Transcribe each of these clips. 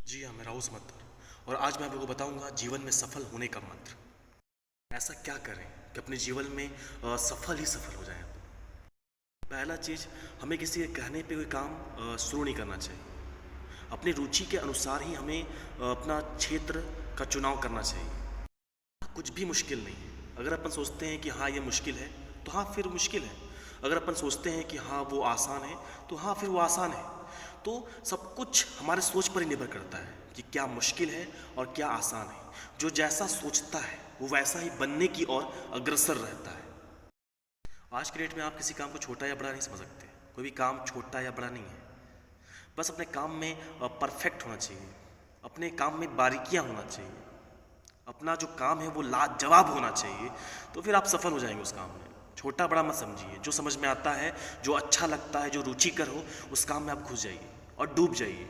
जी हाँ, मैं राउस मत्तर और आज मैं आप लोगों को बताऊंगा जीवन में सफल होने का मंत्र। ऐसा क्या करें कि अपने जीवन में सफल ही सफल हो जाएं। पहला चीज़, हमें किसी के कहने पे कोई काम शुरू नहीं करना चाहिए। अपनी रुचि के अनुसार ही हमें अपना क्षेत्र का चुनाव करना चाहिए। कुछ भी मुश्किल नहीं है। अगर अपन सोचते हैं कि हाँ ये मुश्किल है तो हाँ फिर मुश्किल है। अगर अपन सोचते हैं कि हाँ वो आसान है तो हाँ फिर वो आसान है। तो सब कुछ हमारे सोच पर ही निर्भर करता है कि क्या मुश्किल है और क्या आसान है। जो जैसा सोचता है वो वैसा ही बनने की ओर अग्रसर रहता है। आज के डेट में आप किसी काम को छोटा या बड़ा नहीं समझ सकते। कोई भी काम छोटा या बड़ा नहीं है। बस अपने काम में परफेक्ट होना चाहिए। अपने काम में बारीकियां होना चाहिए। अपना जो काम है वो लाजवाब होना चाहिए। तो फिर आप सफल हो जाएंगे उस काम में। छोटा बड़ा मत समझिए। जो समझ में आता है, जो अच्छा लगता है, जो रुचिकर हो, उस काम में आप घुस जाइए और डूब जाइए।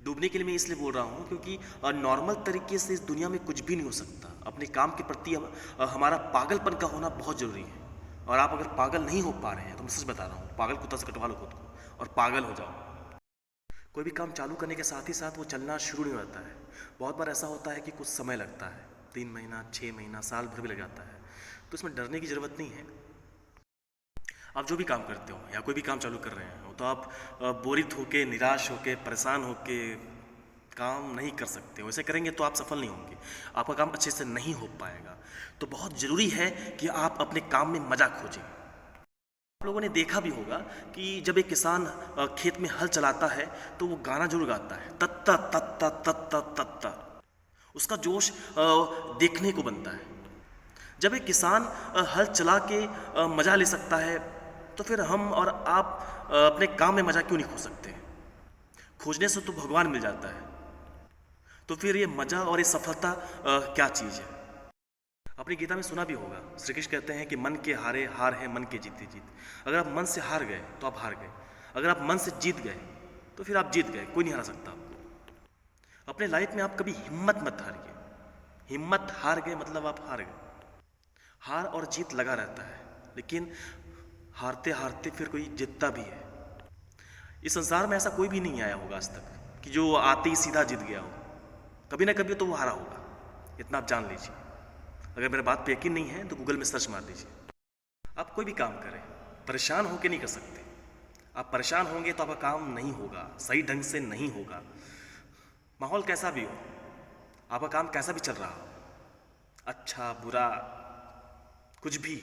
डूबने के लिए मैं इसलिए बोल रहा हूँ क्योंकि नॉर्मल तरीके से इस दुनिया में कुछ भी नहीं हो सकता। अपने काम के प्रति हमारा पागलपन का होना बहुत ज़रूरी है। और आप अगर पागल नहीं हो पा रहे हैं तो मैं सच बता रहा हूँ, पागल कुत्ता से कटवा लो खुद को और पागल हो जाओ। कोई भी काम चालू करने के साथ ही साथ वो चलना शुरू नहीं होता है। बहुत बार ऐसा होता है कि कुछ समय लगता है, 3 महीना, 6 महीना, साल भर भी लग जाता है। तो इसमें डरने की ज़रूरत नहीं है। आप जो भी काम करते हो या कोई भी काम चालू कर रहे हो तो आप बोरित होके, निराश होके, परेशान होके काम नहीं कर सकते हो। ऐसे करेंगे तो आप सफल नहीं होंगे। आपका काम अच्छे से नहीं हो पाएगा। तो बहुत ज़रूरी है कि आप अपने काम में मजा खोजें। आप लोगों ने देखा भी होगा कि जब एक किसान खेत में हल चलाता है तो वो गाना जरूर गाता है, तत्ता तत्ता तत्ता तत्ता। उसका जोश देखने को बनता है। जब एक किसान हल चला के मजा ले सकता है तो फिर हम और आप अपने काम में मजा क्यों नहीं खो सकते। खोजने से तो भगवान मिल जाता है। तो फिर ये मजा और ये सफलता क्या चीज़ है। अपनी गीता में सुना भी होगा, श्री कृष्ण कहते हैं कि मन के हारे हार है, मन के जीते जीत। अगर आप मन से हार गए तो आप हार गए। अगर आप मन से जीत गए तो फिर आप जीत गए। कोई नहीं हरा सकता आपको। अपने लाइफ में आप कभी हिम्मत मत हारिए। हिम्मत हार गए मतलब आप हार गए। हार और जीत लगा रहता है, लेकिन हारते हारते फिर कोई जीतता भी है। इस संसार में ऐसा कोई भी नहीं आया होगा आज तक कि जो आते ही सीधा जीत गया हो। कभी ना कभी तो वो हारा होगा। इतना आप जान लीजिए। अगर मेरे बात पे यकीन नहीं है तो गूगल में सर्च मार दीजिए। आप कोई भी काम करें, परेशान होकर नहीं कर सकते। आप परेशान होंगे तो आपका काम नहीं होगा, सही ढंग से नहीं होगा। माहौल कैसा भी हो, आपका काम कैसा भी चल रहा हो, अच्छा बुरा कुछ भी,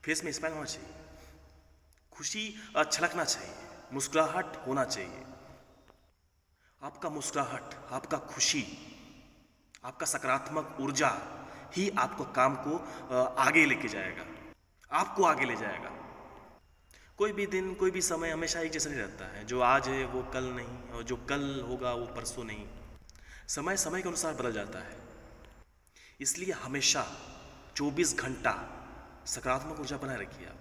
फेस में स्माइल होना चाहिए। खुशी छलकना चाहिए। मुस्कुराहट होना चाहिए। आपका मुस्कुराहट, आपका खुशी, आपका सकारात्मक ऊर्जा ही आपको काम को आगे लेके जाएगा, आपको आगे ले जाएगा। कोई भी दिन, कोई भी समय हमेशा एक जैसा नहीं रहता है। जो आज है वो कल नहीं, और जो कल होगा वो परसों नहीं। समय समय के अनुसार बदल जाता है। इसलिए हमेशा 24 घंटा सकारात्मक ऊर्जा बनाए रखिए। आप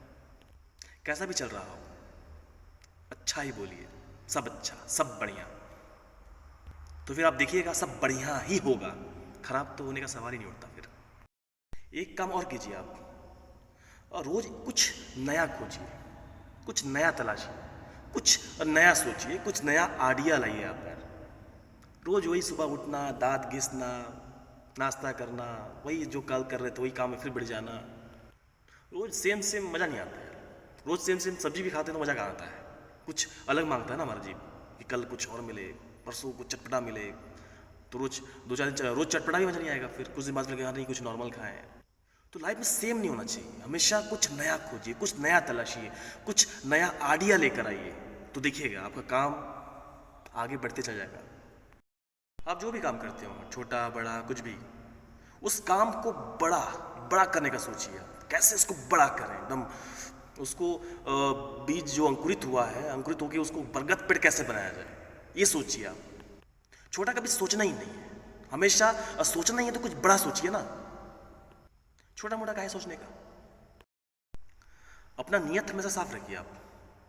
कैसा भी चल रहा हो, अच्छा ही बोलिए, सब अच्छा, सब बढ़िया। तो फिर आप देखिएगा सब बढ़िया ही होगा। खराब तो होने का सवाल ही नहीं उठता। फिर एक काम और कीजिए आप, और रोज कुछ नया खोजिए, कुछ नया तलाशिए, कुछ नया सोचिए, कुछ नया आइडिया लाइए आप यार। रोज वही सुबह उठना, दांत घिसना, नाश्ता करना, वही जो कल कर रहे थे वही काम में फिर बढ़ जाना। रोज सेम सेम मज़ा नहीं आता यार। रोज सेम सेम सब्जी भी खाते हैं तो मज़ा कहाँ आता है। कुछ अलग मांगता है ना हमारा जीव कि कल कुछ और मिले, परसों कुछ चटपटा मिले। तो रोज दो चार दिन रोज चटपटा भी मज़ा नहीं आएगा। फिर कुछ दिन बाद लगेगा नहीं कुछ नॉर्मल खाएं। तो लाइफ में सेम नहीं होना चाहिए। हमेशा कुछ नया खोजिए, कुछ नया तलाशिए, कुछ नया आइडिया लेकर आइए। तो देखिएगा आपका काम आगे बढ़ते चल जाएगा। आप जो भी काम करते हो, छोटा बड़ा कुछ भी, उस काम को बड़ा बड़ा करने का सोचिए। आप कैसे उसको बड़ा करें एकदम। उसको बीज जो अंकुरित हुआ है, अंकुरित होकर उसको बरगद पेड़ कैसे बनाया जाए, ये सोचिए आप। छोटा कभी सोचना ही नहीं है। हमेशा सोचना ही है तो कुछ बड़ा सोचिए ना। छोटा मोटा काहे सोचने का। अपना नियत हमेशा साफ रखिए आप।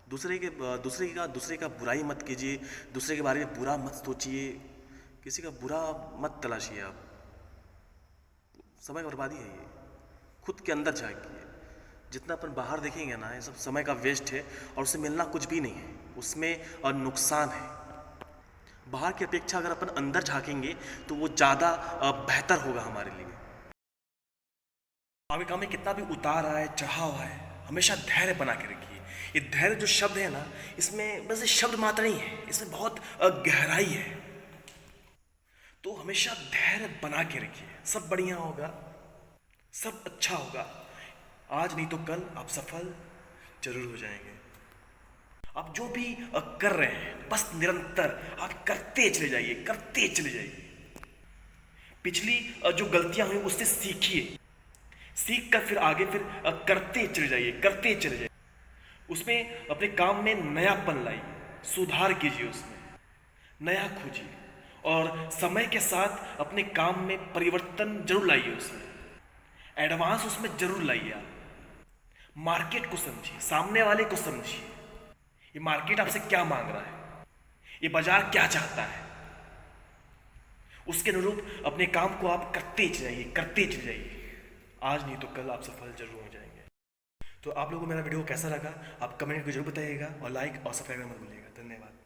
दूसरे का बुराई मत कीजिए। दूसरे के बारे में बुरा मत सोचिए। किसी का बुरा मत तलाशिए आप। समय की बर्बादी है ये। खुद के अंदर झांकिए। जितना अपन बाहर देखेंगे ना, ये सब समय का वेस्ट है और उससे मिलना कुछ भी नहीं है। उसमें नुकसान है। बाहर की अपेक्षा अगर अपन अंदर झांकेंगे तो वो ज़्यादा बेहतर होगा हमारे लिए। आपके काम में कितना भी उतार आए चढ़ाव आए, हमेशा धैर्य बना के रखिए। ये धैर्य जो शब्द है ना, इसमें बस ये शब्द मात्र नहीं है, इसमें बहुत गहराई है। तो हमेशा धैर्य बना के रखिए, सब बढ़िया होगा, सब अच्छा होगा। आज नहीं तो कल आप सफल जरूर हो जाएंगे। आप जो भी कर रहे हैं बस निरंतर आप करते चले जाइए, करते चले जाइए। पिछली जो गलतियां हुई उससे सीखिए, सीख कर फिर आगे फिर करते चले जाइए, करते चले जाइए। उसमें अपने काम में नयापन लाइए, सुधार कीजिए, उसमें नया खोजिए और समय के साथ अपने काम में परिवर्तन जरूर लाइए, उसमें एडवांस उसमें जरूर लाइए। आप मार्केट को समझिए, सामने वाले को समझिए, ये मार्केट आपसे क्या मांग रहा है, ये बाजार क्या चाहता है, उसके अनुरूप अपने काम को आप करते चले जाइए, करते चले जाइए। आज नहीं तो कल आप सफल जरूर हो जाएंगे। तो आप लोगों को मेरा वीडियो कैसा लगा आप कमेंट करके जरूर बताइएगा और लाइक और सब्सक्राइब करना मत भूलिएगा। धन्यवाद।